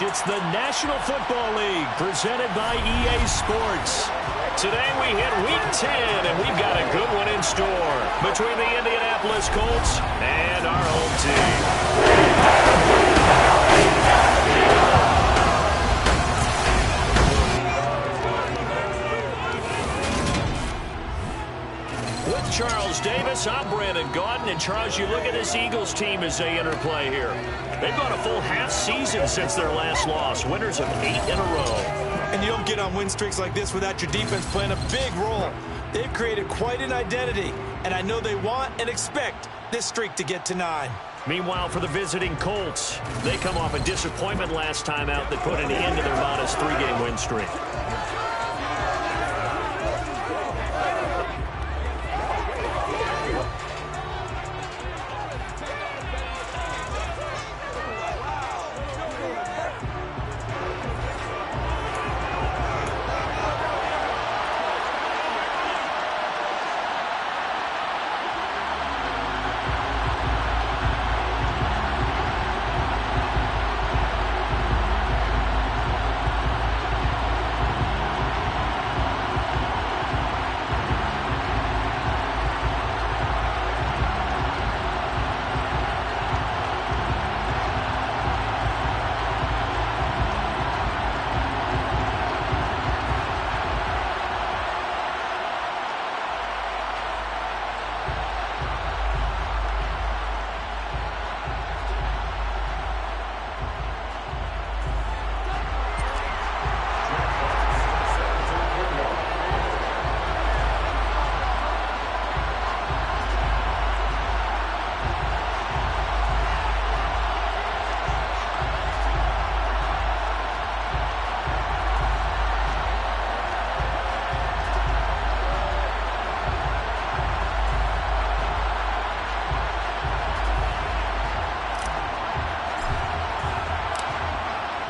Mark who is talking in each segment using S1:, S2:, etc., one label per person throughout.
S1: It's the National Football League presented by EA Sports. Today we hit Week 10, and we've got a good one in store between the Indianapolis Colts and our home team. With Charles Davis, I'm Brandon Gaudin. And Charles, you look at this Eagles team as they interplay here. They've gone a full half season since their last loss. Winners of 8 in a row.
S2: And you don't get on win streaks like this without your defense playing a big role. They've created quite an identity, and I know they want and expect this streak to get to 9.
S1: Meanwhile, for the visiting Colts, they come off a disappointment last time out that put an end to their modest 3-game win streak.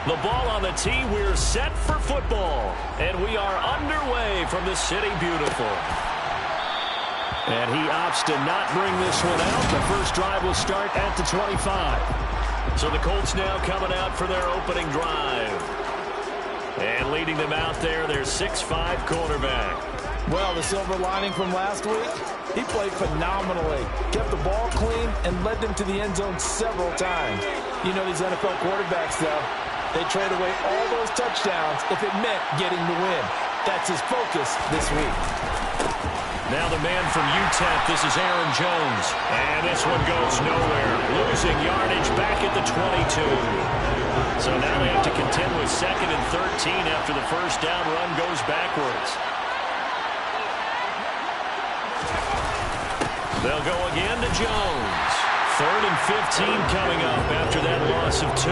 S1: The ball on the tee, we're set for football. And we are underway from the City Beautiful. And he opts to not bring this one out. The first drive will start at the 25. So the Colts now coming out for their opening drive. And leading them out there, their 6'5" cornerback.
S2: Well, the silver lining from last week, he played phenomenally. Kept the ball clean and led them to the end zone several times. You know these NFL quarterbacks, though. They trade away all those touchdowns if it meant getting the win. That's his focus this week.
S1: Now the man from UTEP, this is Aaron Jones. And this one goes nowhere. Losing yardage back at the 22. So now they have to contend with 2nd and 13 after the first down run goes backwards. They'll go again to Jones. 3rd and 15 coming up after that loss of 2.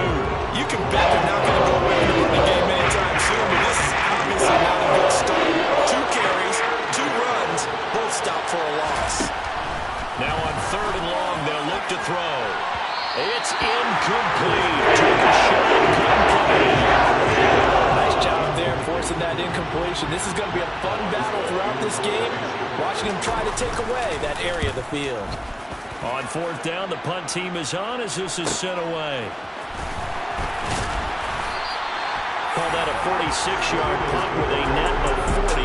S2: You can bet they're not going to go away from the running game anytime soon, but this is obviously not a good start. 2 carries, 2 runs, both stop for a loss.
S1: Now on 3rd and long, they'll look to throw. It's incomplete. Took a shot, couldn't put it in.
S2: Nice job there forcing that incompletion. This is going to be a fun battle throughout this game, watching him try to take away that area of the field.
S1: On 4th down, the punt team is on as this is sent away. Call that a 46-yard punt with a net of 40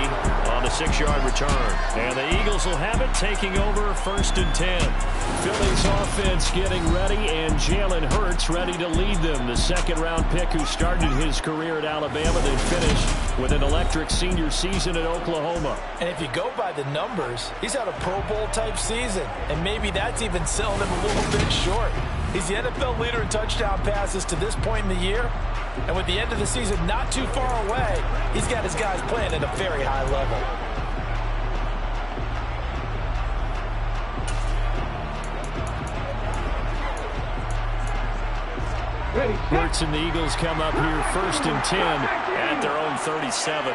S1: on the 6-yard return. And the Eagles will have it, taking over 1st and 10. Philly's offense getting ready, and Jalen Hurts ready to lead them. The 2nd-round pick who started his career at Alabama, then finished with an electric senior season at Oklahoma.
S2: And if you go by the numbers, he's had a Pro Bowl-type season, and maybe that's even selling him a little bit short. He's the NFL leader in touchdown passes to this point in the year, and with the end of the season not too far away, he's got his guys playing at a very high level.
S1: Hurts and the Eagles come up here 1st and 10 at their own 37.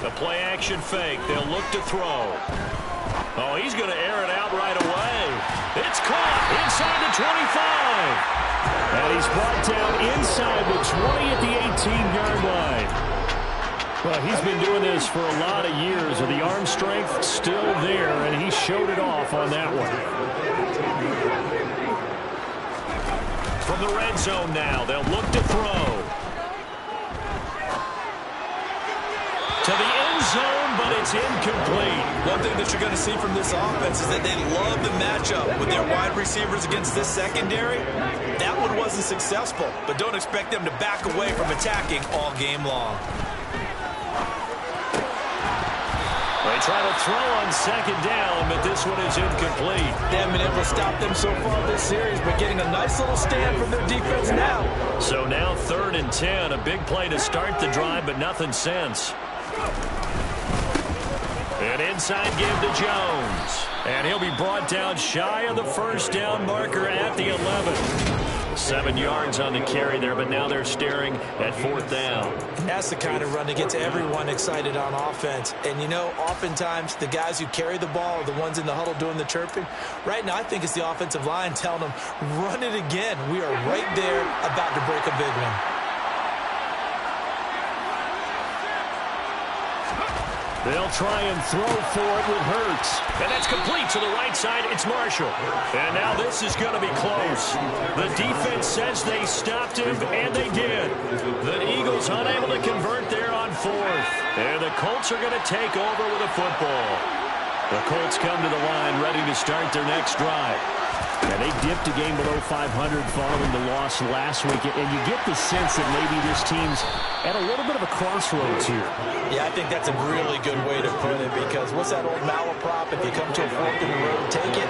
S1: The play action fake. They'll look to throw. Oh, he's going to air it out right away. It's caught inside the 25. And he's brought down inside the 20 at the 18-yard line. Well, he's been doing this for a lot of years, with the arm strength still there, and he showed it off on that one. From the red zone now, they'll look to throw. To the end zone, but it's incomplete.
S2: One thing that you're going to see from this offense is that they love the matchup with their wide receivers against this secondary. That one wasn't successful, but don't expect them to back away from attacking all game long.
S1: They try to throw on second down, but this one is incomplete.
S2: They haven't been able to stop them so far this series, but getting a nice little stand from their defense now.
S1: So now 3rd and 10, a big play to start the drive, but nothing since. An inside give to Jones. And he'll be brought down shy of the first down marker at the 11. 7 yards on the carry there, but now they're staring at 4th down.
S2: That's the kind of run that gets everyone excited on offense. And, you know, oftentimes the guys who carry the ball are the ones in the huddle doing the chirping. Right now, I think it's the offensive line telling them, run it again. We are right there about to break a big one.
S1: They'll try and throw for it with Hurts. And that's complete to the right side. It's Marshall. And now this is going to be close. The defense says they stopped him, and they did. The Eagles unable to convert there on 4th. And the Colts are going to take over with a football. The Colts come to the line ready to start their next drive. And they dipped a game below 500 following the loss last week. And you get the sense that maybe this team's at a little bit of a crossroads here.
S2: Yeah, I think that's a really good way to put it, because what's that old malaprop? If you come to a fork in the road, take it.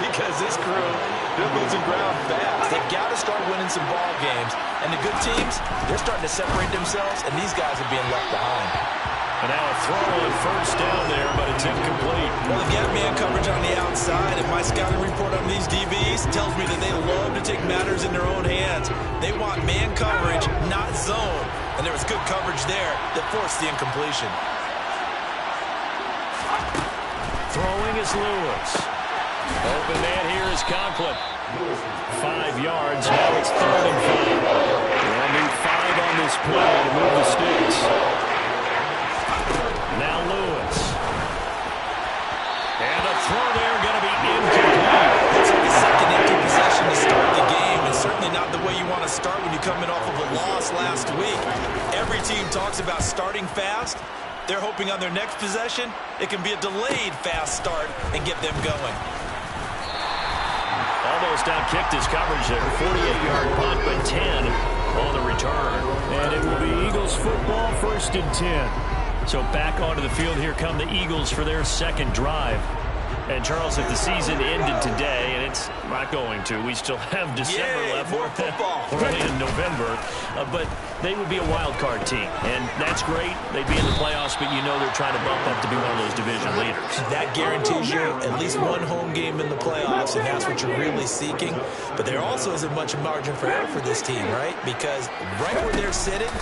S2: Because this crew, they're losing ground fast. They've got to start winning some ball games. And the good teams, they're starting to separate themselves, and these guys are being left behind.
S1: And now a throw on first down there, but it's incomplete.
S2: Well, they've got man coverage on the outside, and my scouting report on these DBs tells me that they love to take matters in their own hands. They want man coverage, not zone. And there was good coverage there that forced the incompletion.
S1: Throwing is Lewis. Open man here is Conklin. 5 yards. Now it's 3rd and 5. They'll need 5 on this play to move the sticks. Now Lewis. And a throw there going to be incomplete.
S2: Looks like a second empty possession to start the game, and certainly not the way you want to start when you come in off of a loss last week. Every team talks about starting fast. They're hoping on their next possession, it can be a delayed fast start and get them going.
S1: Almost outkicked his coverage there. 48-yard punt, but 10 on the return. And it will be Eagles football, 1st and 10. So back onto the field, here come the Eagles for their second drive. And, Charles, if the season ended today, and it's not going to, we still have December left.
S2: More football.
S1: Early in November. But they would be a wild card team. And that's great. They'd be in the playoffs, but you know they're trying to bump up to be one of those division leaders.
S2: That guarantees you at least one home game in the playoffs, and that's what you're really seeking. But there also isn't much margin for error for this team, right? Because right where they're sitting,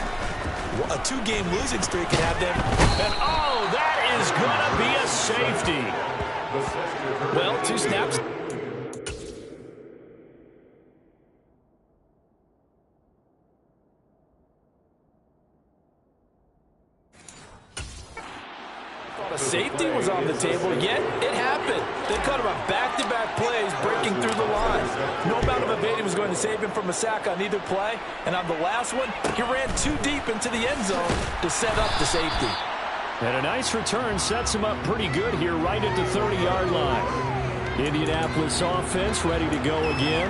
S2: a 2-game losing streak can have them.
S1: And, oh, that is going to be a safety.
S2: Well, 2 snaps. A safety was on the table, yet it happened. They cut him on back-to-back plays, breaking through the line. No amount of evading was going to save him from a sack on either play. And on the last one, he ran too deep into the end zone to set up the safety.
S1: And a nice return sets him up pretty good here right at the 30-yard line. Indianapolis offense ready to go again.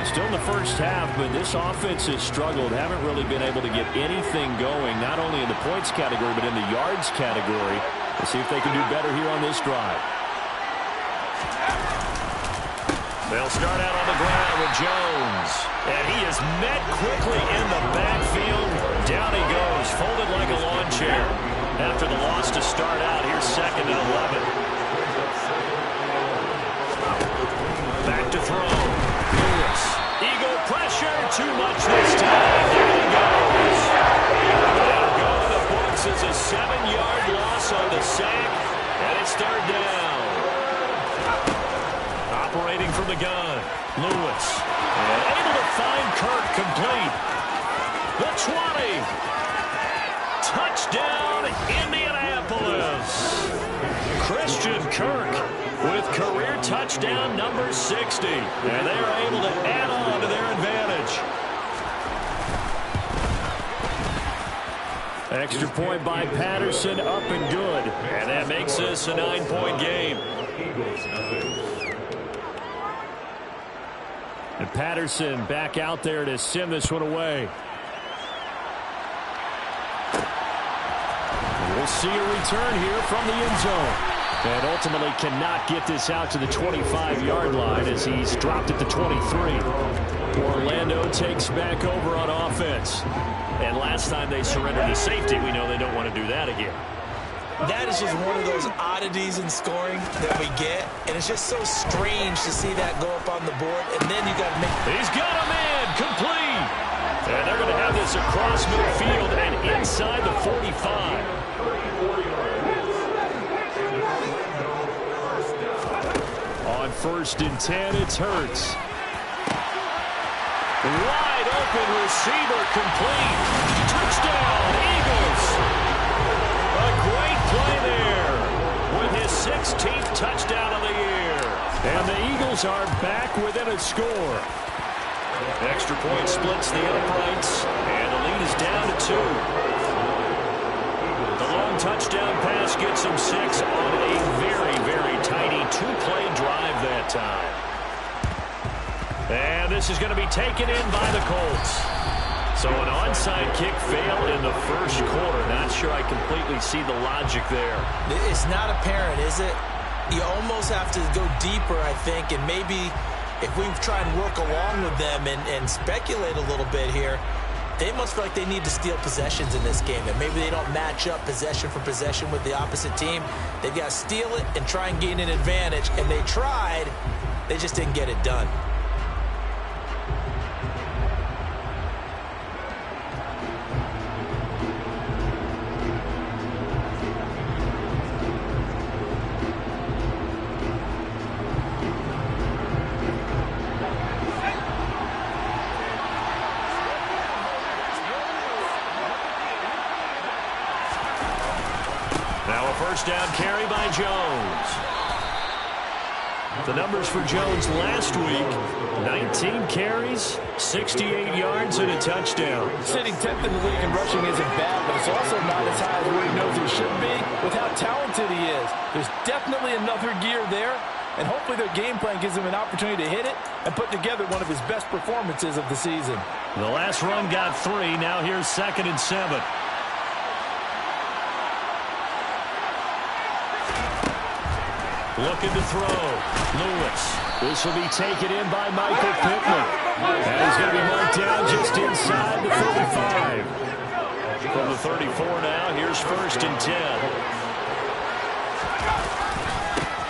S1: Still in the first half, but this offense has struggled. Haven't really been able to get anything going, not only in the points category, but in the yards category. We'll see if they can do better here on this drive. They'll start out on the ground with Jones. And he is met quickly in the backfield. Down he goes, folded like a lawn chair. After the loss to start out, here's 2nd and 11. Back to throw. Lewis. Eagle pressure. Too much this time. There he goes. That'll go in the books as a 7-yard loss on the sack. And it's 3rd down. Operating from the gun. Lewis. And able to find Kirk complete. The 20. Touchdown, Indianapolis. Christian Kirk with career touchdown number 60. And they are able to add on to their advantage. Extra point by Patterson, up and good. And that makes this a 9-point game. And Patterson back out there to send this one away. We'll see a return here from the end zone. And ultimately cannot get this out to the 25-yard line as he's dropped at the 23. Orlando takes back over on offense. And last time they surrendered to safety, we know they don't want to do that again.
S2: That is just one of those oddities in scoring that we get. And it's just so strange to see that go up on the board. And then you got to make...
S1: He's got a man complete. And they're going to have this across midfield and inside the 45. On 1st and 10, it's Hurts. Wide open receiver complete. Touchdown, Eagles. A great play there with his 16th touchdown of the year. And the Eagles are back within a score. Extra point splits the uprights, and the lead is down to 2. The long touchdown pass gets him 6 on a very, very tiny 2-play drive that time. And this is going to be taken in by the Colts. So an onside kick failed in the first quarter. Not sure I completely see the logic there.
S2: It's not apparent, is it? You almost have to go deeper, I think, and maybe if we try and work along with them and speculate a little bit here, they must feel like they need to steal possessions in this game, and maybe they don't match up possession for possession with the opposite team. They've got to steal it and try and gain an advantage, and they tried. They just didn't get it done.
S1: First down carry by Jones. The numbers for Jones last week: 19 carries, 68 yards, and a touchdown.
S2: Sitting 10th in the league in rushing isn't bad, but it's also not as high as where he knows he should be with how talented he is. There's definitely another gear there, and hopefully their game plan gives him an opportunity to hit it and put together one of his best performances of the season.
S1: The last run got 3. Now here's 2nd and 7. Looking to throw. Lewis. This will be taken in by Michael Pittman. And he's going to be marked down just inside the 35. From the 34 now, here's 1st and 10.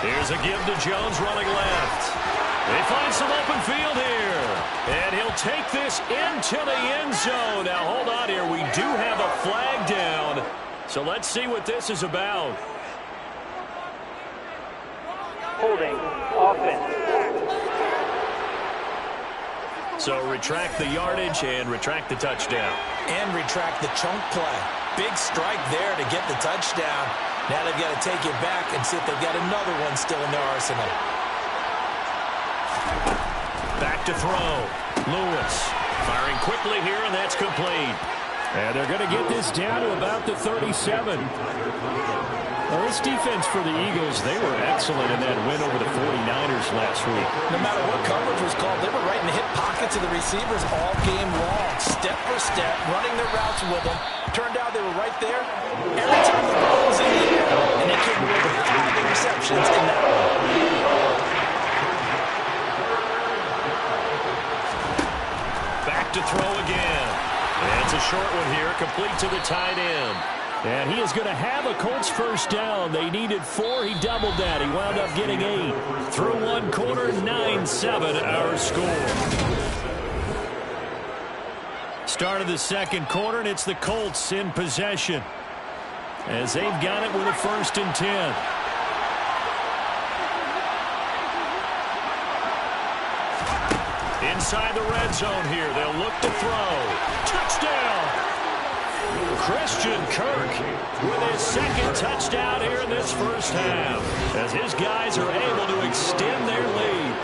S1: Here's a give to Jones running left. They find some open field here. And he'll take this into the end zone. Now, hold on here. We do have a flag down. So let's see what this is about.
S3: Holding offense.
S1: So retract the yardage and retract the touchdown.
S2: And retract the chunk play. Big strike there to get the touchdown. Now they've got to take it back and see if they've got another one still in their arsenal.
S1: Back to throw. Lewis firing quickly here, and that's complete. And they're going to get this down to about the 37. Well, this defense for the Eagles, they were excellent in that win over the 49ers last week.
S2: No matter what coverage was called, they were right in the hip pockets of the receivers all game long, step for step, running their routes with them. Turned out they were right there every time the ball was in the air, and they came away with 5 interceptions in that one.
S1: Back to throw again. And it's a short one here, complete to the tight end. And he is going to have a Colts first down. They needed 4. He doubled that. He wound up getting 8. Through one quarter, 9-7 our score. Start of the second quarter, and it's the Colts in possession as they've got it with a 1st and 10. Inside the red zone here. They'll look to throw. Touchdown! Christian Kirk with second touchdown here in this first half, as his guys are able to extend their lead.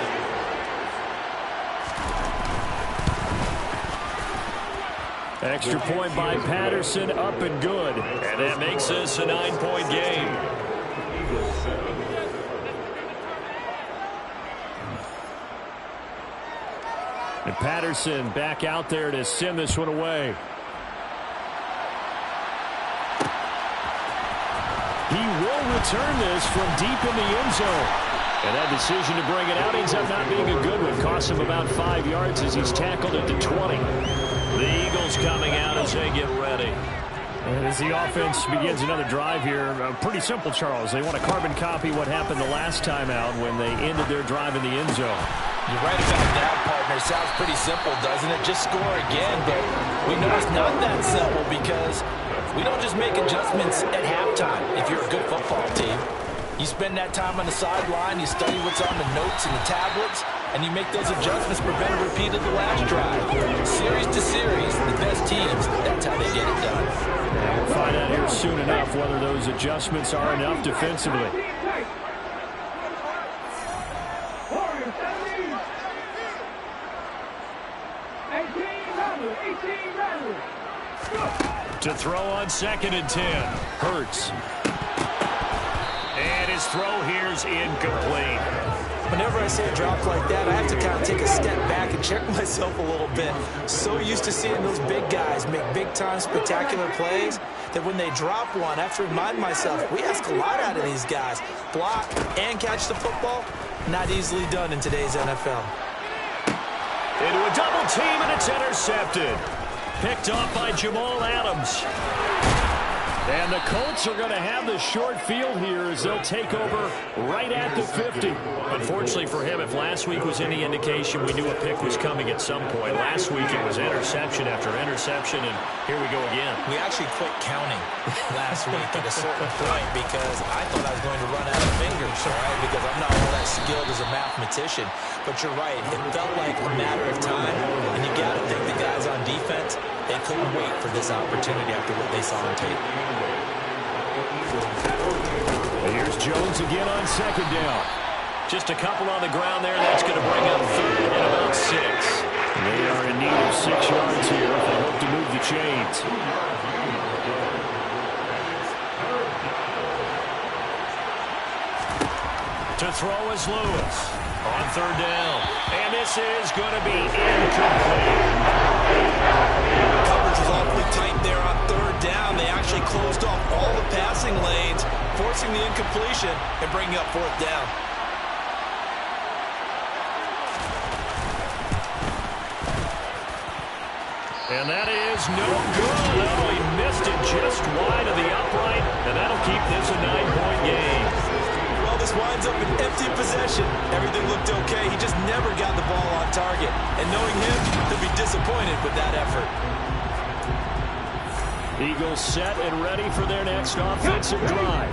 S1: Extra point by Patterson, up and good. And that makes this a 9-point game. And Patterson back out there to send this one away. He will return this from deep in the end zone. And that decision to bring it out ends up not being a good one. Costs him about 5 yards as he's tackled at the 20. The Eagles coming out as they get ready. And as the offense begins another drive here, pretty simple, Charles. They want to carbon copy what happened the last time out when they ended their drive in the end zone.
S2: You're right about that, partner. Sounds pretty simple, doesn't it? Just score again, but we know it's not that simple because we don't just make adjustments at halftime if you're a good football team. You spend that time on the sideline, you study what's on the notes and the tablets, and you make those adjustments, prevent a repeat of the last drive. Series to series, the best teams, that's how they get it done.
S1: And we'll find out here soon enough whether those adjustments are enough defensively. To throw on 2nd and 10. Hurts. And his throw here's incomplete.
S2: Whenever I see a drop like that, I have to kind of take a step back and check myself a little bit. So used to seeing those big guys make big-time spectacular plays that when they drop one, I have to remind myself, we ask a lot out of these guys. Block and catch the football, not easily done in today's NFL.
S1: Into a double team, and it's intercepted. Picked off by Jamal Adams. And the Colts are going to have the short field here as they'll take over right at the 50. Unfortunately for him, if last week was any indication, we knew a pick was coming at some point. Last week it was interception after interception, and here we go again.
S2: We actually quit counting last week at a certain point because I thought I was going to run out of fingers, all right, because I'm not all that skilled as a mathematician. But you're right, it felt like a matter of time, and you got to think the guys on defense, they couldn't wait for this opportunity after what they saw on tape.
S1: Here's Jones again on 2nd down. Just a couple on the ground there. That's going to bring up 3rd and about 6. They are in need of 6 yards here if they hope to move the chains. To throw is Lewis on 3rd down. And this is going to be incomplete.
S2: Coverage was awfully tight there on 3rd down. They actually closed off all the passing lanes, forcing the incompletion and bringing up 4th down.
S1: And that is no good. Oh, he missed it just wide of the upright, and that'll keep this a 9-point game.
S2: Well, this winds up in empty possession. Everything looked okay. He just never got the ball on target. And knowing him, he'll be disappointed with that effort.
S1: Eagles set and ready for their next offensive drive.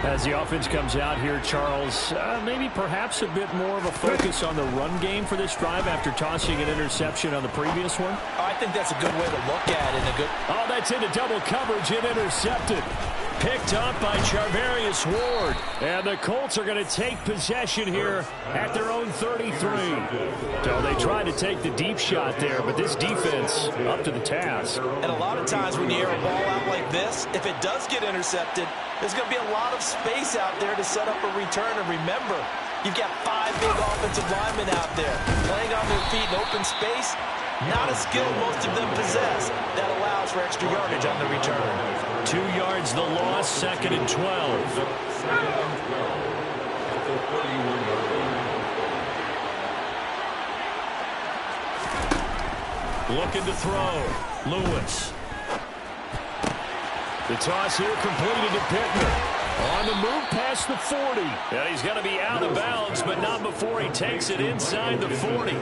S1: As the offense comes out here, Charles, maybe perhaps a bit more of a focus on the run game for this drive after tossing an interception on the previous one?
S2: Oh, I think that's a good way to look at it.
S1: Oh, that's into double coverage and intercepted. Picked up by Charvarius Ward. And the Colts are going to take possession here at their own 33. So they tried to take the deep shot there, but this defense up to the task.
S2: And a lot of times when you air a ball out like this, if it does get intercepted, there's going to be a lot of space out there to set up a return. And remember, you've got 5 big offensive linemen out there playing on their feet in open space. Not a skill most of them possess. That allows for extra yardage on the return.
S1: 2 yards the loss, 2nd and 12. Looking to throw. Lewis. The toss here completed to Pittman. On the move past the 40. And he's going to be out of bounds, but not before he takes it inside the 40.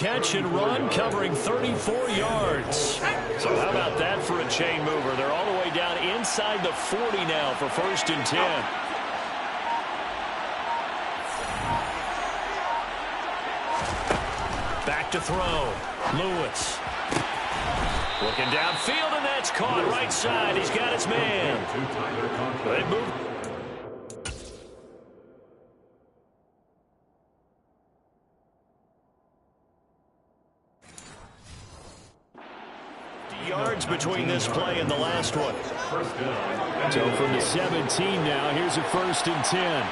S1: catch and run, covering 34 yards. So how about that for a chain mover? They're all the way down inside the 40 now for 1st and 10. Back to throw. Lewis. Looking downfield, and that's caught right side. He's got his man. They move. Yards between this play and the last one. So from the 17 now, here's a 1st and 10.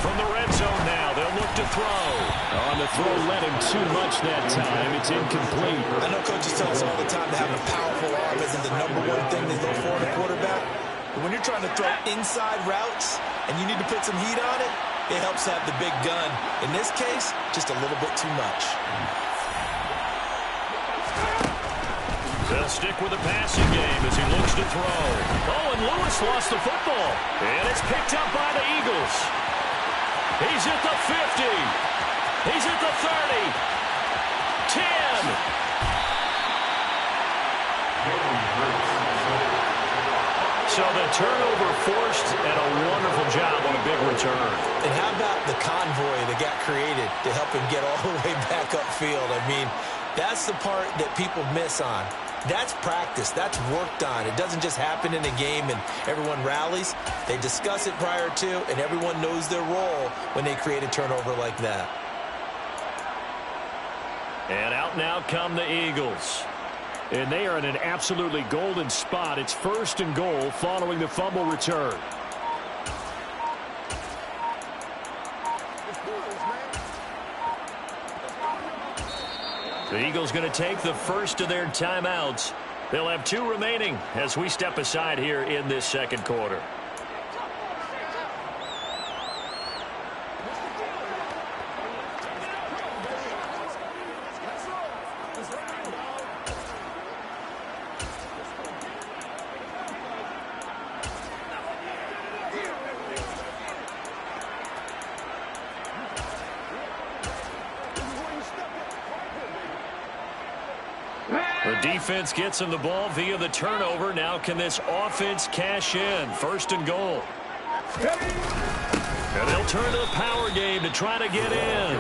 S1: From the red zone now, they'll look to throw. On the throw, led him too much that time. It's incomplete.
S2: I know coaches tell us all the time that having a powerful arm isn't the #1 thing they look for in a quarterback. But when you're trying to throw inside routes and you need to put some heat on it, it helps have the big gun. In this case, just a little bit too much.
S1: They'll stick with the passing game as he looks to throw. Oh, and Lewis lost the football. And it's picked up by the Eagles. He's at the 50. He's at the 30. 10. So the turnover forced, and a wonderful job on a big return.
S2: And how about the convoy that got created to help him get all the way back upfield? I mean, that's the part that people miss on. That's practice. That's worked on. It doesn't just happen in a game and everyone rallies. They discuss it prior to, and everyone knows their role when they create a turnover like that.
S1: And out now come the Eagles. And they are in an absolutely golden spot. It's 1st and goal following the fumble return. The Eagles going to take the first of their timeouts. They'll have 2 remaining as we step aside here in this second quarter. The defense gets him the ball via the turnover. Now can this offense cash in? 1st and goal. And they'll turn to the power game to try to get in.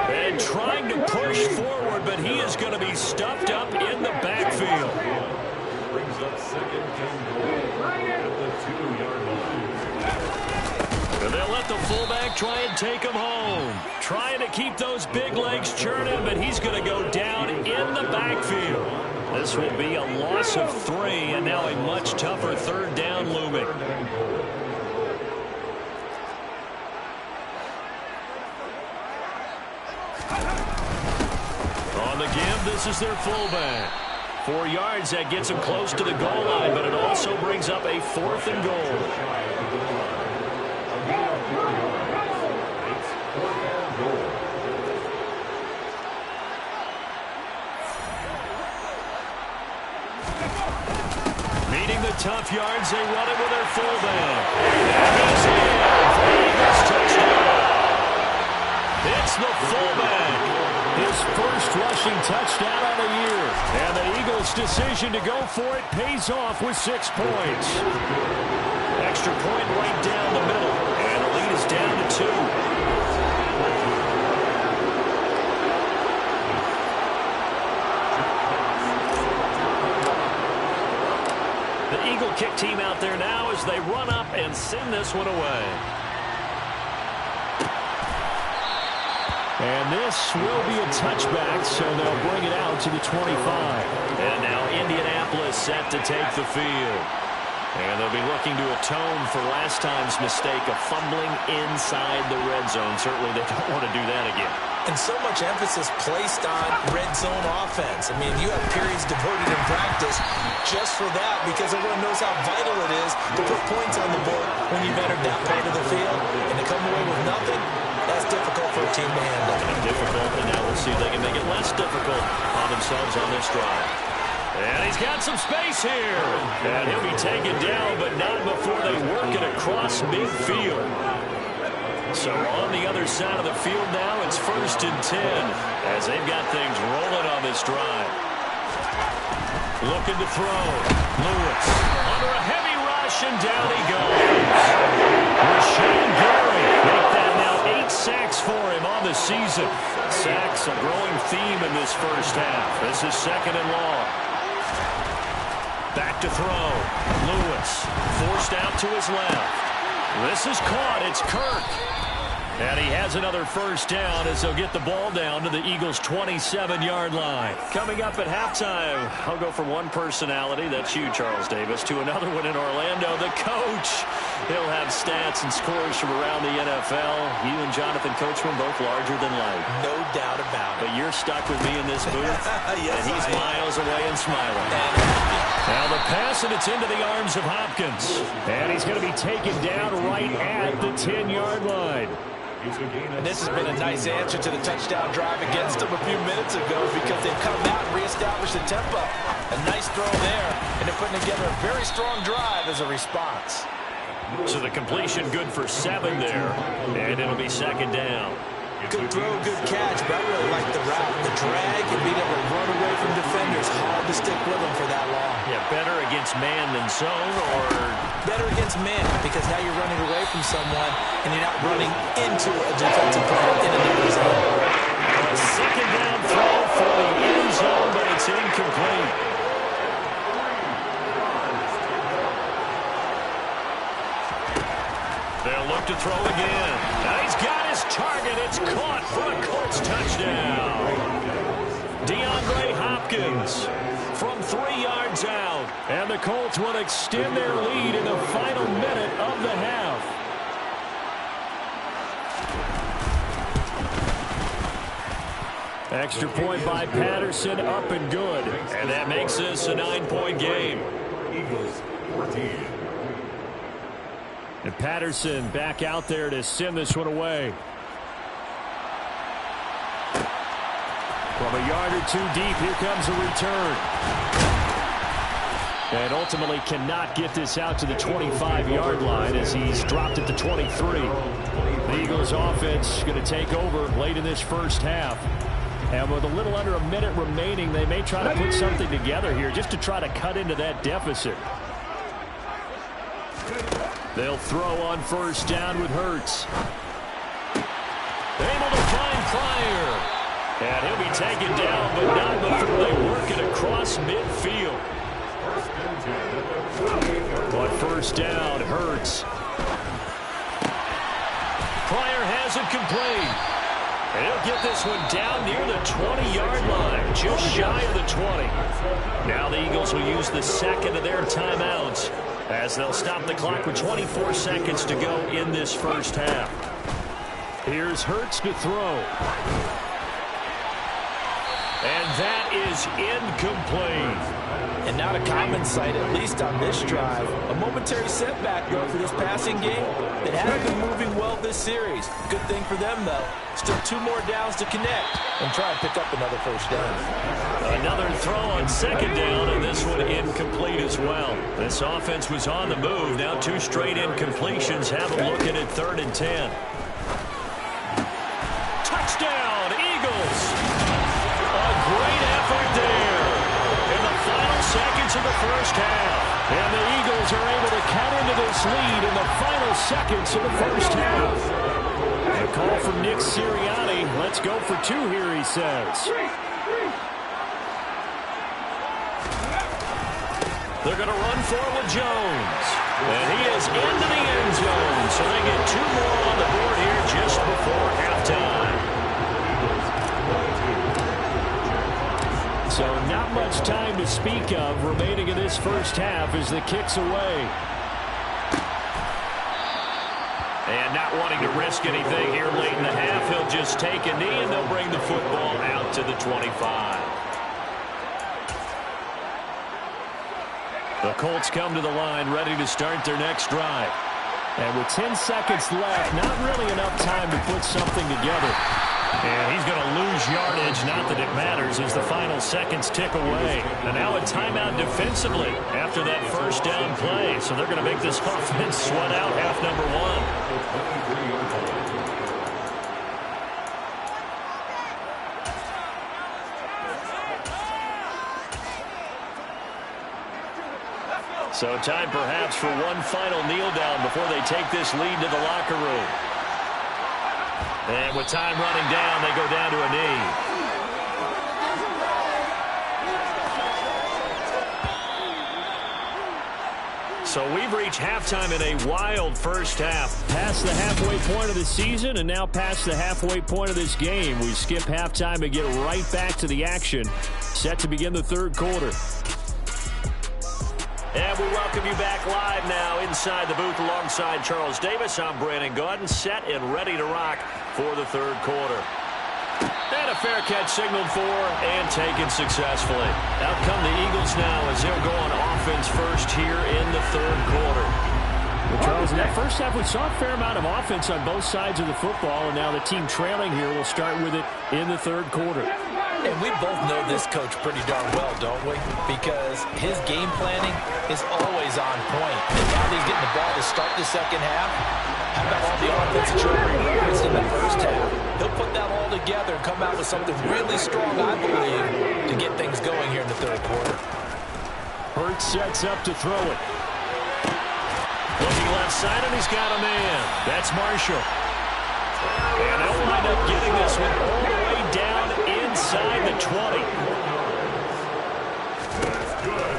S1: And trying to push forward, but he is going to be stuffed up in the backfield. Brings up 2nd and goal at the 2-yard line. And they'll let the fullback try and take him home. Trying to keep those big legs churning, but he's going to go down in the backfield. This will be a loss of 3, and now a much tougher 3rd down looming. On the give, this is their fullback. 4 yards, that gets him close to the goal line, but it also brings up a 4th and goal. Needing the tough yards, they run it with their fullback. And he's in for the Eagles touchdown. It's the fullback. His first rushing touchdown of the year. And the Eagles' decision to go for it pays off with 6 points. Extra point right down the middle. And the lead is down to 2. Eagle kick team out there now as they run up and send this one away. And this will be a touchback, so they'll bring it out to the 25. And now Indianapolis set to take the field. And they'll be looking to atone for last time's mistake of fumbling inside the red zone. Certainly they don't want to do that again.
S2: And so much emphasis placed on red zone offense. I mean, you have periods devoted in practice just for that because everyone knows how vital it is to put points on the board when you've entered that part of the field. And to come away with nothing, that's difficult for a team to handle.
S1: And difficult, and now we'll see if they can make it less difficult on themselves on this drive. And he's got some space here. And he'll be taken down, but not before they work it across midfield. So on the other side of the field now, it's 1st and 10 as they've got things rolling on this drive. Looking to throw. Lewis under a heavy rush, and down he goes. Rashawn Gary make that now 8 sacks for him on the season. Sacks a growing theme in this first half. This is 2nd and long. Back to throw. Lewis forced out to his left. This is caught. It's Kirk. And he has another first down as they'll get the ball down to the Eagles' 27-yard line. Coming up at halftime, I'll go from one personality, that's you, Charles Davis, to another one in Orlando, the coach. He'll have stats and scores from around the NFL. You and Jonathan Coachman both larger than life.
S2: No doubt about it.
S1: But you're stuck with me in this booth,
S2: yes,
S1: and he's miles away and smiling. Now the pass, and it's into the arms of Hopkins. And he's going to be taken down right at the 10-yard line.
S2: And this has been a nice answer to the touchdown drive against them a few minutes ago because they've come out and reestablished the tempo. A nice throw there, and they're putting together a very strong drive as a response.
S1: So the completion good for 7 there, and it'll be 2nd down.
S2: Good throw, good catch, but I really like the route. The drag and being able to run away from defenders. Hard to stick with them for that long.
S1: Yeah, better against man than zone, or
S2: better against man, because now you're running away from someone and you're not running into a defensive player in another zone.
S1: A 2nd down throw for the end zone, but it's incomplete. They'll look to throw again. Now he's got his target. It's caught for a Colts touchdown. DeAndre Hopkins from 3 yards out. And the Colts will extend their lead in the final minute of the half. Extra point by Patterson, up and good. And that makes this a 9-point game.
S4: Eagles 14.
S1: And Patterson back out there to send this one away. From a yard or 2 deep, here comes a return. And ultimately cannot get this out to the 25-yard line as he's dropped at the 23. The Eagles offense going to take over late in this first half. And with a little under a minute remaining, they may try to put something together here just to try to cut into that deficit. They'll throw on 1st down with Hurts. Able to find Pryor. And he'll be taken down, but not before they work it across midfield. But 1st down, Hurts. Pryor has it complete. And he'll get this one down near the 20-yard line, just shy of the 20. Now the Eagles will use the 2nd of their timeouts as they'll stop the clock with 24 seconds to go in this first half. Here's Hurts to throw. And that is incomplete.
S2: And not a common sight, at least on this drive. A momentary setback, though, for this passing game that hasn't been moving well this series. Good thing for them, though. Still 2 more downs to connect and try and pick up another 1st down.
S1: Another throw on 2nd down, and this one incomplete as well. This offense was on the move. Now 2 straight incompletions have them looking at 3rd and 10. Touchdown, Eagles! A great effort there in the final seconds of the first half. And the Eagles are able to cut into this lead in the final seconds of the first half. A call from Nick Sirianni. Let's go for 2 here, he says. They're going to run for it with Jones. And he is into the end zone. So they get 2 more on the board here just before halftime. So not much time to speak of remaining in this first half as the kick's away. And not wanting to risk anything here late in the half, he'll just take a knee and they'll bring the football out to the 25. The Colts come to the line ready to start their next drive. And with 10 seconds left, not really enough time to put something together. And he's going to lose yardage, not that it matters, as the final seconds tick away. And now a timeout defensively after that 1st down play. So they're going to make this offense sweat out half number 1. So time perhaps for one final kneel down before they take this lead to the locker room. And with time running down, they go down to a knee. So we've reached halftime in a wild first half. Past the halfway point of the season and now past the halfway point of this game. We skip halftime and get right back to the action. Set to begin the third quarter. And we welcome you back live now inside the booth alongside Charles Davis. I'm Brandon Gaudin, set and ready to rock for the third quarter. And a fair catch signaled for and taken successfully. Out come the Eagles now as they'll go on offense first here in the third quarter.
S5: Well, Charles, in that first half, we saw a fair amount of offense on both sides of the football, and now the team trailing here will start with it in the third quarter.
S2: And we both know this coach pretty darn well, don't we? Because his game planning is always on point. And now he's getting the ball to start the second half. How about all the offense that you already referenced in the first half? He'll put that all together and come out with something really strong, I believe, to get things going here in the third quarter.
S5: Hurts sets up to throw it.
S1: Looking left side, and he's got a man. That's Marshall. And they'll wind up getting this one all the way down inside the 20.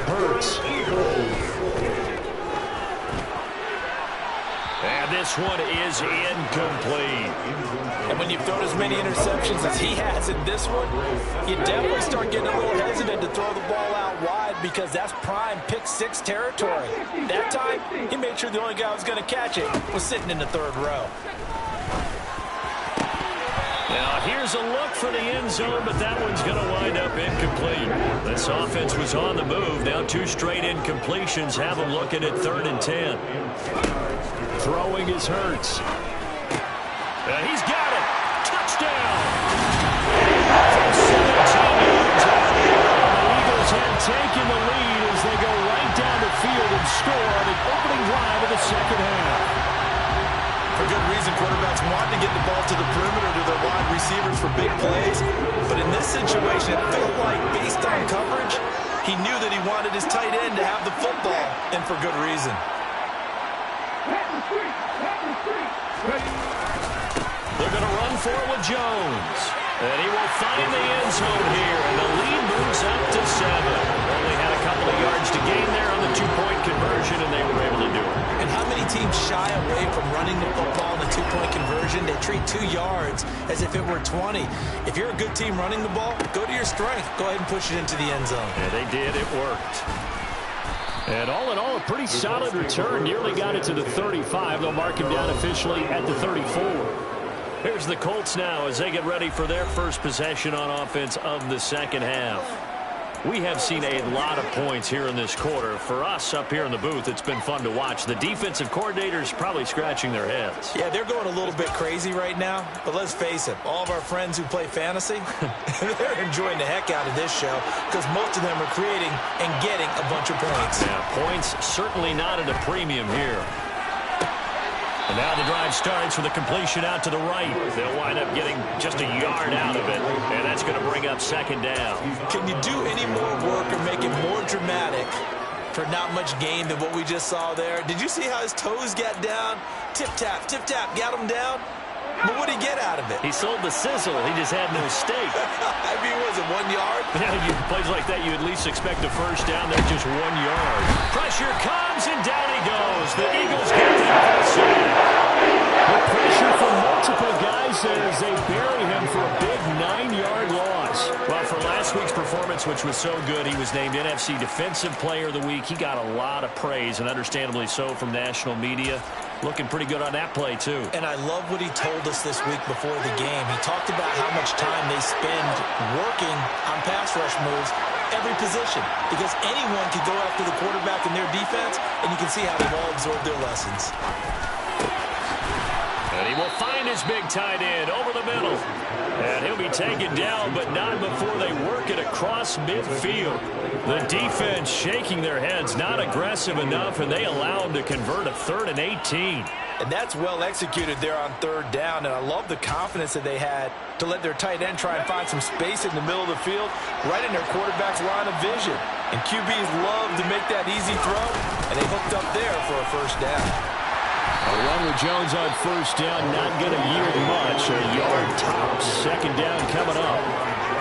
S1: Hurts. And this one is incomplete.
S2: And when you've thrown as many interceptions as he has in this one, you definitely start getting a little hesitant to throw the ball out wide because that's prime pick six territory. That time, he made sure the only guy who was going to catch it was sitting in the third row.
S1: Now, here's a look for the end zone, but that one's going to wind up incomplete. This offense was on the move. Now two straight incompletions have them looking at 3rd and 10.
S5: Throwing is Hurts.
S1: He's got it. Touchdown. From 17 yards out.
S5: The Eagles have taken the lead as they go right down the field and score on the opening drive of the second half.
S2: For good reason, quarterbacks want to get the ball to the perimeter to their wide receivers for big plays. But in this situation, it felt like, based on coverage, he knew that he wanted his tight end to have the football, and for good reason.
S1: They're going to run for it with Jones. And he will find the end zone here, and the lead moves up to 7. Only had a couple of yards to gain there on the two-point conversion, and they were able to do it.
S2: And how many teams shy away from running the football in the two-point conversion? They treat 2 yards as if it were 20. If you're a good team running the ball, go to your strength. Go ahead and push it into the end zone.
S1: Yeah, they did. It worked.
S5: And all in all, a pretty solid return. Nearly got it to the 35. They'll mark him down officially at the 34.
S1: Here's the Colts now as they get ready for their first possession on offense of the second half. We have seen a lot of points here in this quarter. For us up here in the booth, it's been fun to watch. The defensive coordinators probably scratching their heads.
S2: Yeah, they're going a little bit crazy right now. But let's face it, all of our friends who play fantasy, they're enjoying the heck out of this show because most of them are creating and getting a bunch of points.
S1: Yeah, points certainly not at a premium here. And now the drive starts with a completion out to the right. They'll wind up getting just a yard out of it, and that's going to bring up second down.
S2: Can you do any more work or make it more dramatic for not much gain than what we just saw there? Did you see how his toes got down? Tip-tap, got him down. But what did he get out of it?
S1: He sold the sizzle. He just had no steak.
S2: I mean, was it 1 yard?
S1: Yeah, plays like that, you at least expect a first down. They're just 1 yard. Pressure comes, and down he goes. The Eagles get the offside.
S5: The pressure from multiple guys as they bury him for a big 9-yard loss.
S1: Well, for last week's performance, which was so good, he was named NFC Defensive Player of the Week. He got a lot of praise, and understandably so, from national media. Looking pretty good on that play, too.
S2: And I love what he told us this week before the game. He talked about how much time they spend working on pass rush moves, every position, because anyone can go after the quarterback in their defense, and you can see how they've all absorbed their lessons.
S1: And he will find his big tight end over the middle. And he'll be taken down, but not before they work it across midfield. The defense shaking their heads, not aggressive enough, and they allow him to convert a 3rd and 18.
S2: And that's well executed there on 3rd down, and I love the confidence that they had to let their tight end try and find some space in the middle of the field, right in their quarterback's line of vision. And QBs love to make that easy throw, and they hooked up there for a first down.
S5: A run with Jones on first down, not going to yield much. A yard tops. Second down coming up.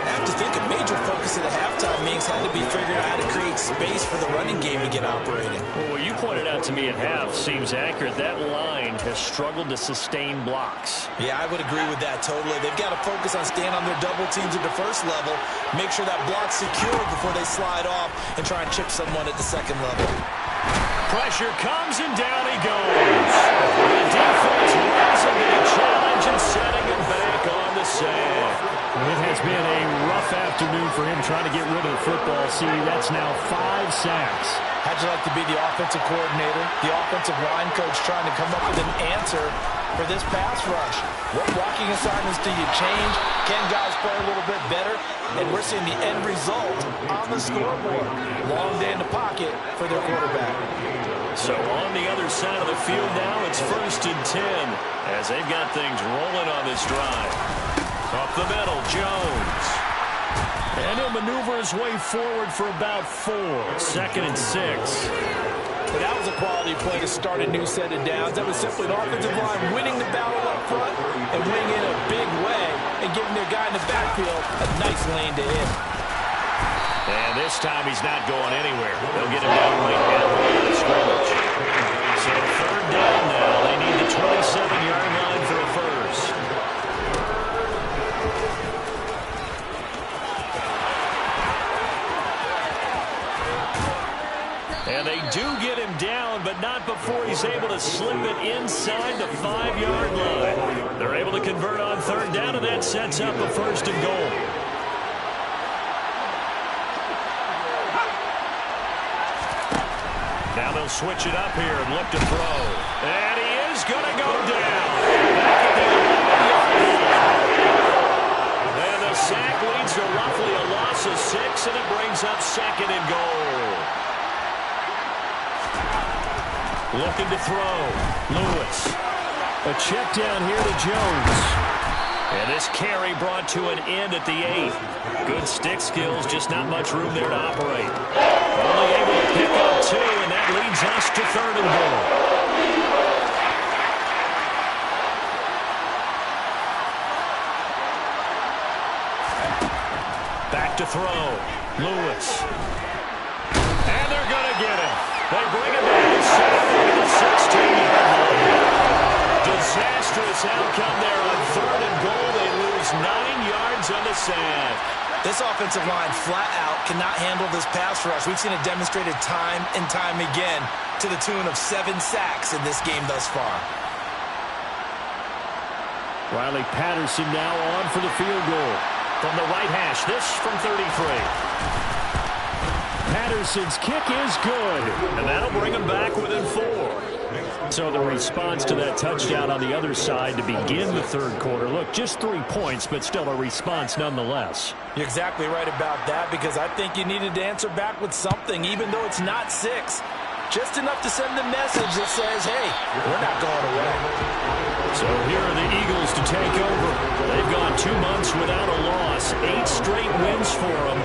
S2: I have to think a major focus of the halftime meetings had to be figuring out how to create space for the running game to get operating.
S5: Well, what you pointed out to me at half seems accurate. That line has struggled to sustain blocks.
S2: Yeah, I would agree with that totally. They've got to focus on staying on their double teams at the first level, make sure that block's secure before they slide off and try and chip someone at the second level.
S5: Pressure comes, and down he goes. The defense rising to the challenge and setting him back on the sand. It has been a rough afternoon for him trying to get rid of the football. See, that's now 5 sacks.
S2: How'd you like to be the offensive coordinator, the offensive line coach trying to come up with an answer for this pass rush? What blocking assignments do you change? Can guys play a little bit better? And we're seeing the end result on the scoreboard. Long day in the pocket for their quarterback.
S1: So on the other side of the field now, it's 1st and 10 as they've got things rolling on this drive. Up the middle, Jones. And he'll maneuver his way forward for about 4. 2nd and 6.
S2: But that was a quality play to start a new set of downs. That was simply an offensive line winning the battle up front and winning in a big way and giving their guy in the backfield a nice lane to hit.
S1: And this time he's not going anywhere. They'll get him down right at the line of scrimmage. So 3rd down now. They need the 27-yard line for a first. And they do get him down, but not before he's able to slip it inside the 5-yard line. They're able to convert on 3rd down, and that sets up a 1st and goal. Now they'll switch it up here and look to throw. And he is going to go down. Back at the 11-yard line. And the sack leads to roughly a loss of 6, and it brings up 2nd and goal. Looking to throw. Lewis.
S5: A check down here to Jones.
S1: And this carry brought to an end at the 8. Good stick skills, just not much room there to operate. Only able to pick up 2, and that leads us to 3rd and goal. Back to throw. Lewis. And they're going to get him. They bring him down to 16-yard line. Disastrous outcome there on 3rd and goal. They lose 9 yards on the sack.
S2: This offensive line flat out cannot handle this pass rush. We've seen it demonstrated time and time again to the tune of 7 sacks in this game thus far.
S5: Riley Patterson now on for the field goal.
S1: From the right hash, this from 33.
S5: Patterson's kick is good.
S1: And that'll bring him back within 4.
S5: So the response to that touchdown on the other side to begin the 3rd quarter. Look, just 3 points, but still a response nonetheless.
S2: You're exactly right about that, because I think you needed to answer back with something, even though it's not 6. Just enough to send the message that says, hey, we're not going away.
S5: So here are the Eagles to take over. They've gone 2 months without a loss. 8 straight wins for them.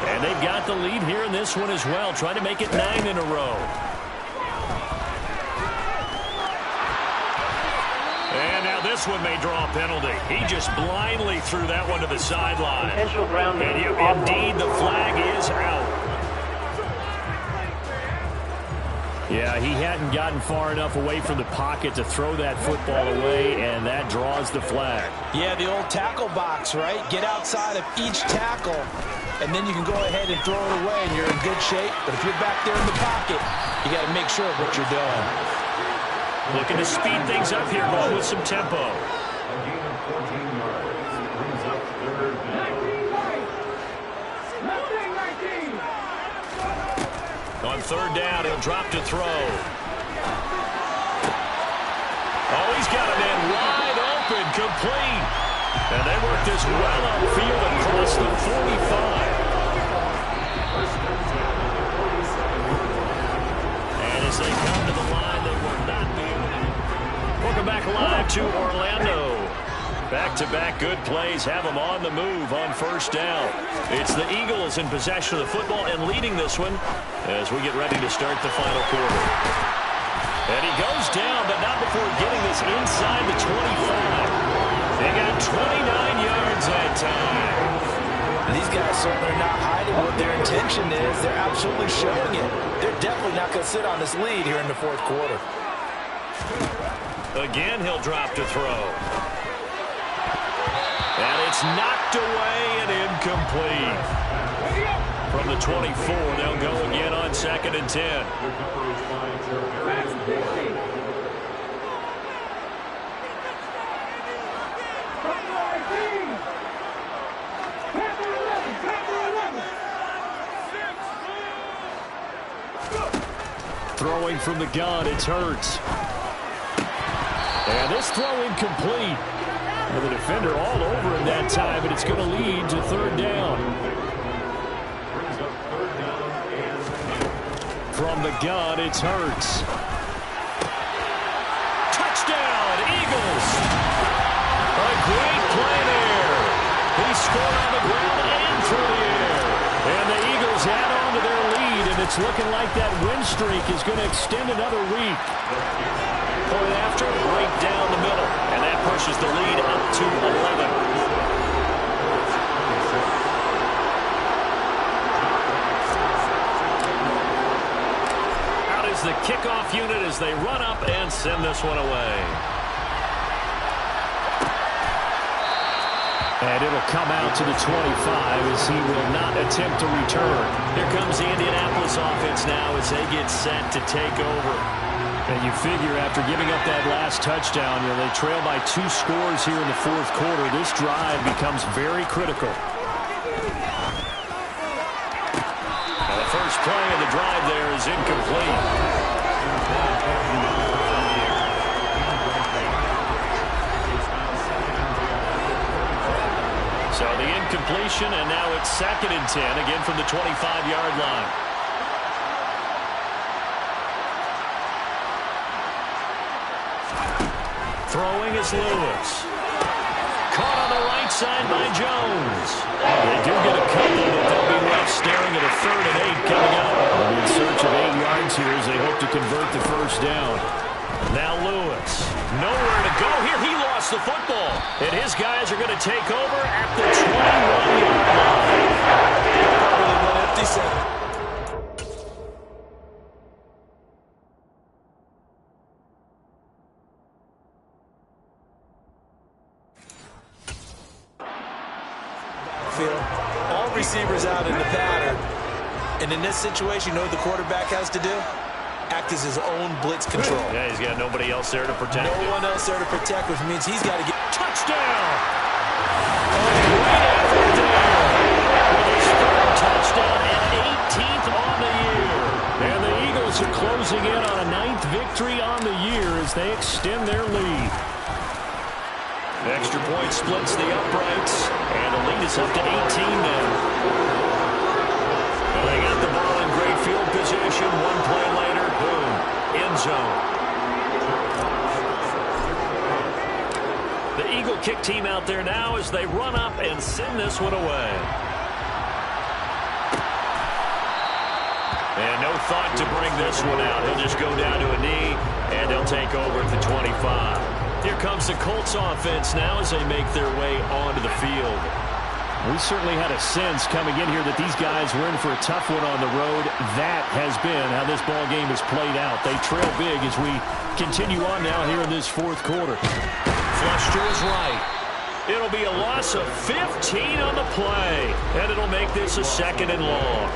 S5: And they've got the lead here in this one as well, trying to make it 9 in a row.
S1: And now this one may draw a penalty. He just blindly threw that one to the sideline.
S3: Potential grounding.
S1: And indeed, the flag is out.
S5: Yeah, he hadn't gotten far enough away from the pocket to throw that football away, and that draws the flag.
S2: Yeah, the old tackle box, right? Get outside of each tackle, and then you can go ahead and throw it away, and you're in good shape. But if you're back there in the pocket, you got to make sure of what you're doing.
S1: Looking to speed things up here, going with some tempo. On 3rd down, he'll drop to throw. Oh, he's got a man wide open, complete. And they work this well upfield across the 45. And as they come to the line, they will not be able to. Welcome back live to Orlando. Back back-to-back good plays have them on the move on first down. It's the Eagles in possession of the football and leading this one as we get ready to start the final quarter. And he goes down, but not before getting this inside the 25. They got 29 yards that time.
S2: These guys certainly are not hiding what their intention is. They're absolutely showing it. They're definitely not going to sit on this lead here in the fourth quarter.
S1: Again, he'll drop to throw. And it's knocked away and incomplete. From the 24, they'll go again on 2nd and 10.
S5: Throwing from the gun, it's Hurts. And this throw incomplete. And the defender all over him that time, and it's going to lead to 3rd down. From the gun, it's Hurts. Touchdown, Eagles! A great play there. He scored on the ground and through the air. And the Eagles add on to their lead, and it's looking like that win streak is going to extend another week.
S1: Point after, right down the middle. And that pushes the lead up to 11. Out is the kickoff unit as they run up and send this one away.
S5: And it'll come out to the 25 as he will not attempt to return.
S1: Here comes the Indianapolis offense now as they get set to take over.
S5: And you figure after giving up that last touchdown, they trail by 2 scores here in the fourth quarter. This drive becomes very critical.
S1: And the first play of the drive there is incomplete. So the incompletion, and now it's 2nd and 10, again from the 25-yard line. Throwing is Lewis. Caught on the right side by Jones. They do get a couple, but they'll be left staring at a 3rd and 8 coming up.
S5: In search of 8 yards here as they hope to convert the first down.
S1: Now Lewis. Nowhere to go here. He lost the football. And his guys are going to take over at the 21-yard line.
S2: Probably one empty set. All receivers out in the pattern. And in this situation, you know what the quarterback has to do? Act as his own blitz control.
S1: Yeah, he's got nobody else there to protect him.
S2: No one else there to protect, which means he's got to get...
S1: Touchdown! Great effort there. With his 3rd touchdown and 18th on the year.
S5: And the Eagles are closing in on a 9th victory on the year as they extend their lead.
S1: Extra point splits the uprights, and the lead is up to 18 now. Well, they got the ball in great field position. One play later, boom, end zone. The Eagle kick team out there now as they run up and send this one away. And no thought to bring this one out. He'll just go down to a knee, and they'll take over at the 25. Here comes the Colts offense now as they make their way onto the field.
S5: We certainly had a sense coming in here that these guys were in for a tough one on the road. That has been how this ball game has played out. They trail big as we continue on now here in this fourth quarter.
S1: Flush to his right. It'll be a loss of 15 on the play, and it'll make this a 2nd and long.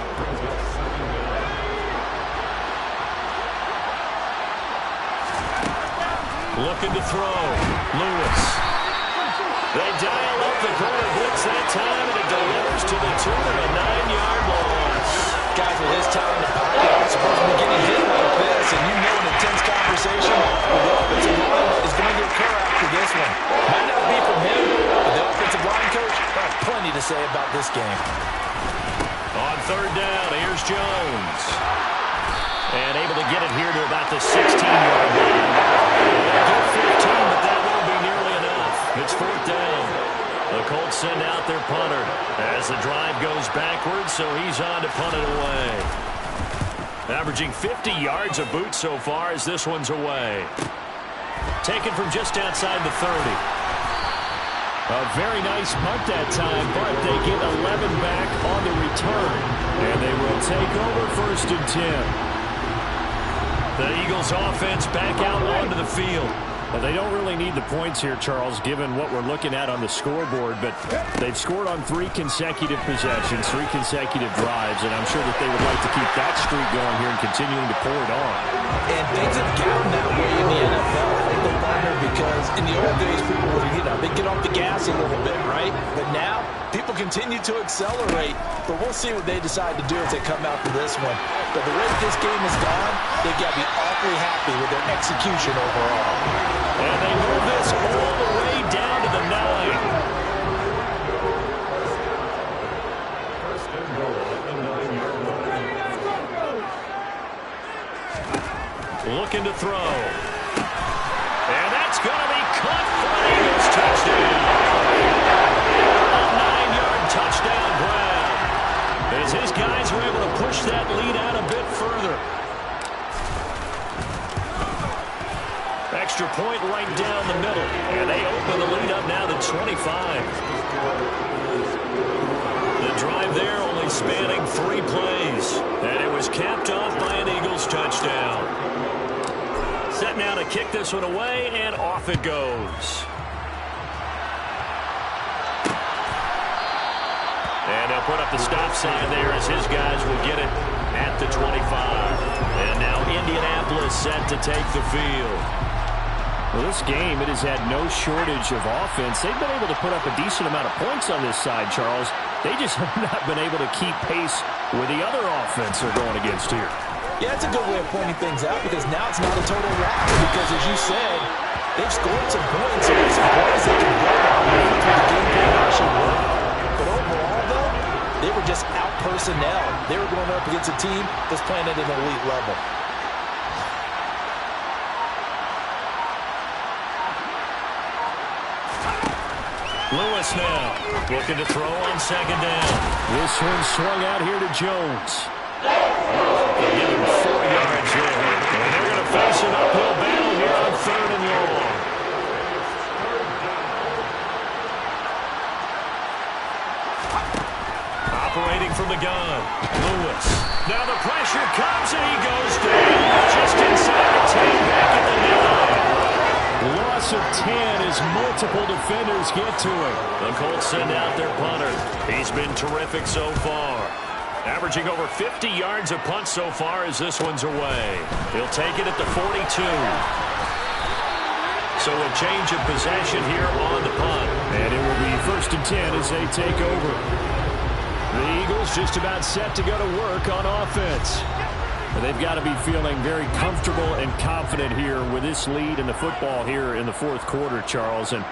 S1: Looking to throw. Lewis. They dial up the corner blitz that time, and it delivers to the tune of a 9-yard loss.
S2: Guys, with his time in the pocket, I'm supposed to be getting hit like this, and you know an intense conversation with the offensive line is going to occur after this one. Might not be from him, but the offensive line coach has plenty to say about this game.
S1: On 3rd down, here's Jones. And able to get it here to about the 16-yard line. They'll get 15, but that won't be nearly enough. It's 4th down. The Colts send out their punter as the drive goes backwards, so he's on to punt it away. Averaging 50 yards a boot so far as this one's away. Taken from just outside the 30.
S5: A very nice punt that time, but they get 11 back on the return. And they will take over 1st and 10.
S1: The Eagles offense back out onto the field.
S5: Well, they don't really need the points here, Charles, given what we're looking at on the scoreboard, but they've scored on 3 consecutive possessions, 3 consecutive drives, and I'm sure that they would like to keep that streak going here and continuing to pour it on.
S2: And things have gotten that way in the NFL. I think they wonder because in the old days, people would, they get off the gas a little bit, right? But now, people continue to accelerate, but we'll see what they decide to do as they come out to this one. But the way this game has gone, they've got to be awfully happy with their execution overall.
S1: And they move this all the way down to the 9. Looking to throw. And that's going to be caught for an Eagles touchdown. A 9-yard touchdown grab. As his guys were able to push that lead out a bit further. Extra point right down the middle. And they open the lead up now to 25. The drive there only spanning 3 plays. And it was capped off by an Eagles touchdown. Set now to kick this one away, and off it goes. And they'll put up the stop sign there as his guys will get it at the 25. And now Indianapolis set to take the field.
S5: Well, this game, it has had no shortage of offense. They've been able to put up a decent amount of points on this side, Charles. They just have not been able to keep pace with the other offense they're going against here.
S2: Yeah, that's a good way of pointing things out because now it's not a total wrap because, as you said, they've scored some points. So there's some points they can build on maybe through the game plan actually work. But overall, though, they were just out-personnel. They were going up against a team that's playing at an elite level.
S1: Lewis now looking to throw on 2nd down.
S5: This one swung out here to Jones.
S1: They'll give him 4 yards there. And they're going to face an uphill battle here on 3rd and long. Operating from the gun, Lewis. Now the pressure comes and he goes down just inside the 10 back at the 9.
S5: Loss of 10 as multiple defenders get to him.
S1: The Colts send out their punter. He's been terrific so far. Averaging over 50 yards a punt so far as this one's away. He'll take it at the 42. So a change of possession here on the punt.
S5: And it will be 1st and 10 as they take over. The Eagles just about set to go to work on offense. They've got to be feeling very comfortable and confident here with this lead in the football here in the 4th quarter, Charles. And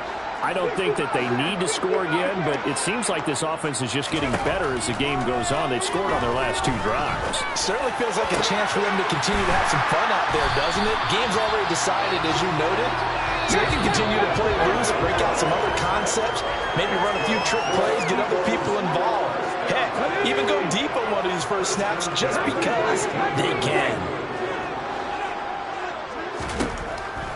S5: I don't think that they need to score again, but it seems like this offense is just getting better as the game goes on. They've scored on their last 2 drives.
S2: Certainly feels like a chance for them to continue to have some fun out there, doesn't it? Game's already decided, as you noted. So they can continue to play loose, break out some other concepts, maybe run a few trick plays, get other people involved. Heck, even go deep on one of these first snaps just because they can.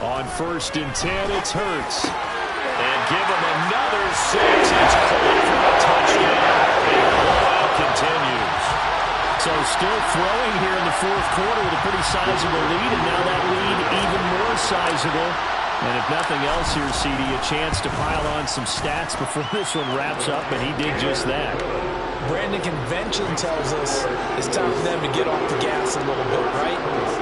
S5: On 1st and 10, it's Hurts.
S1: And give him another 6. It's caught for a touchdown. And the blowout continues.
S5: So still throwing here in the 4th quarter with a pretty sizable lead, and now that lead even more sizable. And if nothing else here, CD, a chance to pile on some stats before this one wraps up, and he did just that.
S2: Brandon, convention tells us it's time for them to get off the gas a little bit, right?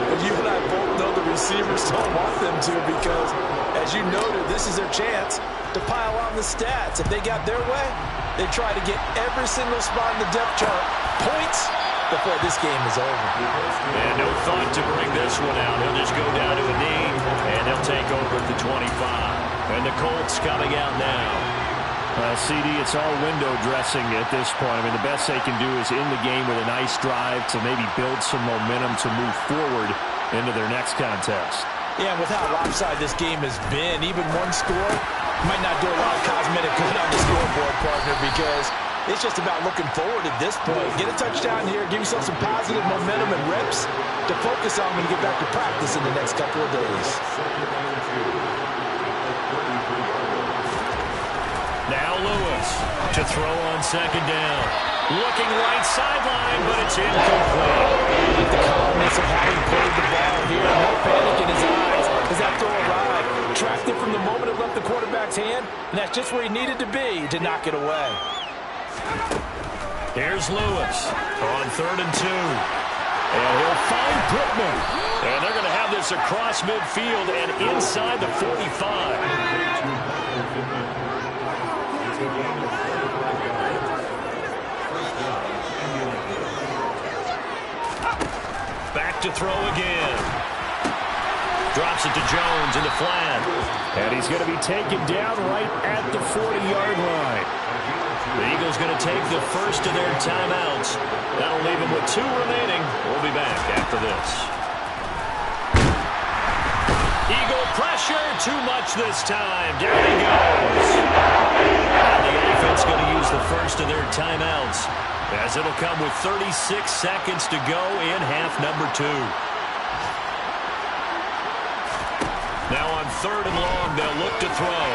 S2: But you and I both know the receivers don't want them to because, as you noted, this is their chance to pile on the stats. If they got their way, they try to get every single spot in the depth chart points before this game is over.
S1: And no thought to bring this one out. He'll just go down to a knee, and they'll take over at the 25. And the Colts coming out now.
S5: CD, it's all window dressing at this point. I mean, the best they can do is end the game with a nice drive to maybe build some momentum to move forward into their next contest.
S2: Yeah, with how lopsided this game has been, even one score Might not do a lot of cosmetic good on the scoreboard, partner, because it's just about looking forward at this point. Get a touchdown here, give yourself some positive momentum and reps to focus on when you get back to practice in the next couple of days.
S1: Now Lewis to throw on second down. Looking right sideline, but it's incomplete.
S2: The calmness of how he played the ball here. No panic in his eyes as that throw arrived. Tracked it from the moment it left the quarterback's hand, and that's just where he needed to be to knock it away.
S1: Here's Lewis on 3rd and 2. And he'll find Pittman. And they're going to have this across midfield and inside the 45. Back to throw again. Drops it to Jones in the flat.
S5: And he's going to be taken down right at the 40-yard line.
S1: The Eagles going to take the first of their timeouts. That'll leave them with 2 remaining. We'll be back after this. Eagle pressure, too much this time. Down he goes. And the offense going to use the first of their timeouts, as it'll come with 36 seconds to go in half number 2. Now on 3rd and long, they'll look to throw.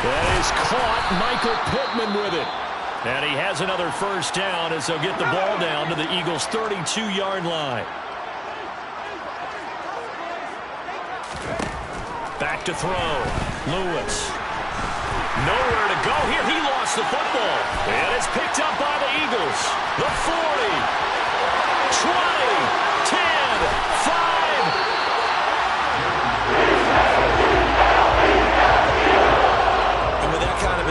S1: That is caught. Michael Pittman with it. And he has another first down as they'll get the ball down to the Eagles' 32-yard line. Back to throw. Lewis. Nowhere to go here. He lost the football. And it's picked up by the Eagles. The 40. 20. 10. 5.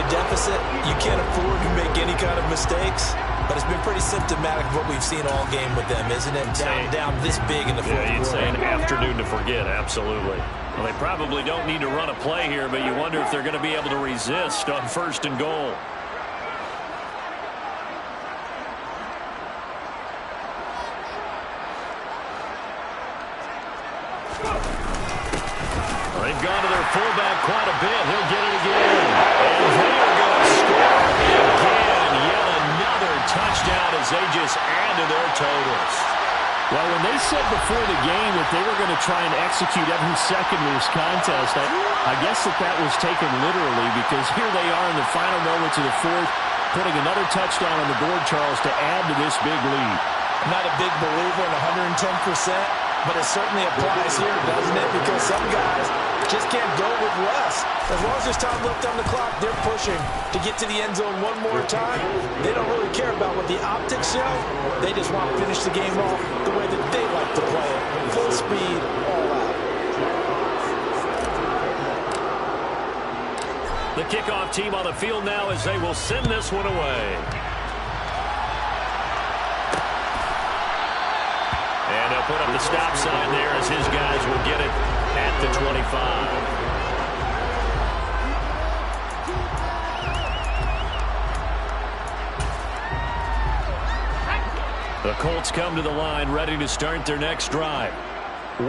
S2: Deficit, you can't afford to make any kind of mistakes, but it's been pretty symptomatic of what we've seen all game with them, isn't it? Down this big in the fourth quarter.
S1: You'd say an afternoon to forget, absolutely. Well, they probably don't need to run a play here, but you wonder if they're going to be able to resist on 1st and goal. They've gone to their fullback quite a bit. He'll get it again. And they are going to score again. Yet another touchdown as they just add to their totals.
S5: Well, when they said before the game that they were going to try and execute every second of this contest, I guess that was taken literally, because here they are in the final moments of the fourth, putting another touchdown on the board, Charles, to add to this big lead.
S2: I'm not a big believer in 110%, but it certainly applies here, doesn't it? Because some guys just can't go with less. As long as there's time left on the clock, they're pushing to get to the end zone one more time. They don't really care about what the optics show. They just want to finish the game off the way that they like to play it. Full speed, all out.
S1: The kickoff team on the field now as they will send this one away. And they'll put up the stop sign there as his guys will get it at the 25. The Colts come to the line ready to start their next drive.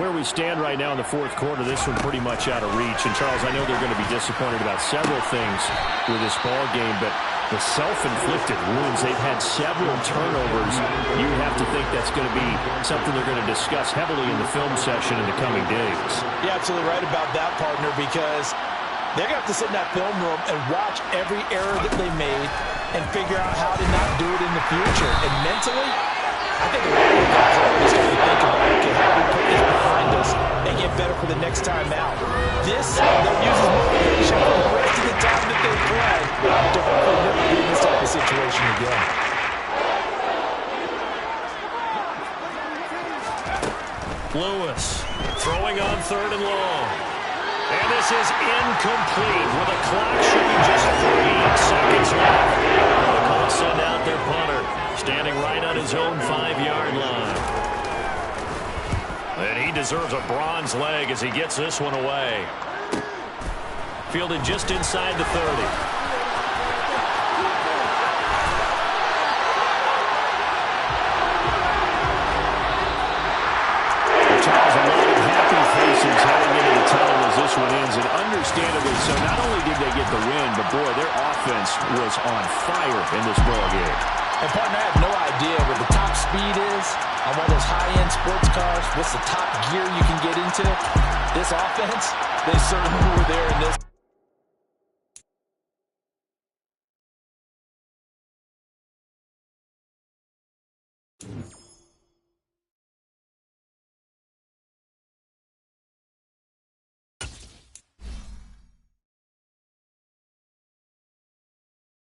S5: Where we stand right now in the fourth quarter, this one pretty much out of reach. And, Charles, I know they're going to be disappointed about several things with this ball game, but the self-inflicted wounds, they've had several turnovers. You have to think that's going to be something they're going to discuss heavily in the film session in the coming days.
S2: You're absolutely right about that, partner, because they're going to have to sit in that film room and watch every error that they made and figure out how to not do it in the future. And mentally, I think a lot of guys are just going to think about, okay, how do we put this behind us and get better for the next time out? This, they'll use as motivation for the rest of the time that they play to hopefully never be in this type of situation again.
S1: Lewis throwing on 3rd and long. And this is incomplete with a clock showing just 3 seconds left. The Colts send out their punter, standing right on his own 5-yard line. And he deserves a bronze leg as he gets this one away. Fielded just inside the 30.
S5: Charles, a lot of happy faces heading into the tunnel as this one ends. And under
S1: understandably so. Not only did they get the win, but, boy, their offense was on fire in this ball game.
S2: And, partner, I have no idea what the top speed is on one of those high-end sports cars. What's the top gear you can get into? This offense, they certainly were there in this.